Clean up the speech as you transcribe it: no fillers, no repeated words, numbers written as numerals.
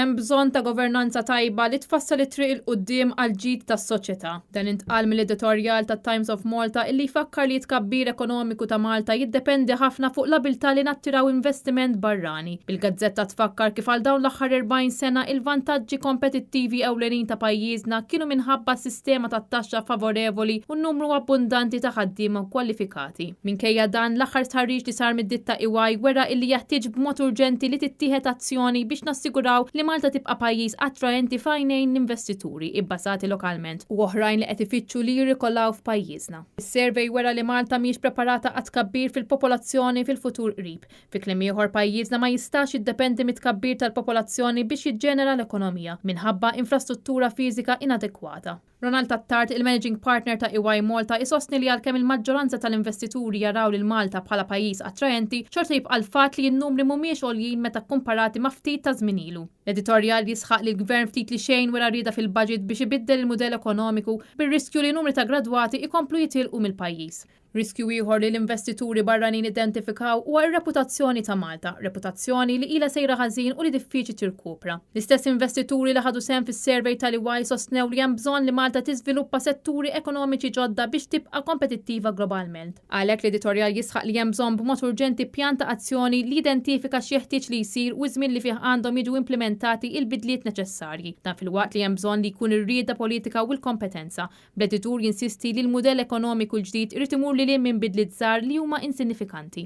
Hemm bżonn ta' governanza tajba li tfassal it-triq il qudiem għal ġid tas-soċjetà. Dan intqal mill-editorjal tat-Times of Malta illi jfakkar li tkabbir ekonomiku ta' Malta jiddependi ħafna fuq l-abilità li nattiraw investiment barrani. Bil-gazzetta tfakkar kif għal dawn l-aħħar 40 sena il-vantaġġi kompetittivi ewlenin ta' pajjiżna kienu minħabba sistema tat-taxxa favorevoli u n-numru abbundanti ta' ħaddiema kwalifikati. Minkejja dan l-aħħar tħarriġ li sar mid-ditta EY wera illi jeħtieġ b'mod urġenti li tittieħed azzjoni biex nassiguraw li Malta tibqa' pajjiż attraenti f'għajnejn investituri ibbażati lokalment u oħrajn li qed ifittxu li jirrikollaw f'pajjiżna. Is-survey wera li Malta mhijiex preparata għad tkabbir fil-popolazzjoni fil-futur qrib. Fi kliem ieħor pajjiżna ma jistax jiddependi mit-tkabbir tal-popolazzjoni biex jiġġenera l-ekonomija minħabba infrastruttura fiżika inadekwata. Ronald Tattart, il-Managing Partner ta' EY Malta, isostni li għalkemm il-maġġoranza tal-investituri jaraw lil Malta bħala pajjiż attraenti, xorta jibqa' l-fatt li n-numri mhumiex għoljin meta kkomparati ma' ftit ta' żmien ilu. L-editorjal jisħaq li l-gvern ftit li xejn wara rieda fil-budget biex ibiddel il-mudell ekonomiku bir-riskju li numri ta' gradwati ikomplu jitilqu mill-pajjiż. Riskju ieħor li l-investituri barranin identifikaw huwa r-reputazzjoni ta' Malta, reputazzjoni li ilha sejra ħażin u li diffiċli tirkupra. L-istess investituri li ħadu sehem fis-survey tal-EY sostnew li hemm bżonn li Malta tiżviluppa setturi ekonomiċi ġodda biex tibqa' kompetittiva globalment. Għalhekk l-editorjal jisħaq li hemm bżonn b'mod urġenti pjan ta' azzjoni li identifika x'jeħtieġ li jsir u żmien li fih għandhom jiġu implementati il-bidliet neċessarji. Dan filwaqt li hemm bżonn li jkun ir-rieda politika u l-kompetenza. Bl-editur jinsisti li l-mudell ekonomiku l-ġdid irid imur lil minn bidliet żgħar li huma insinifikanti.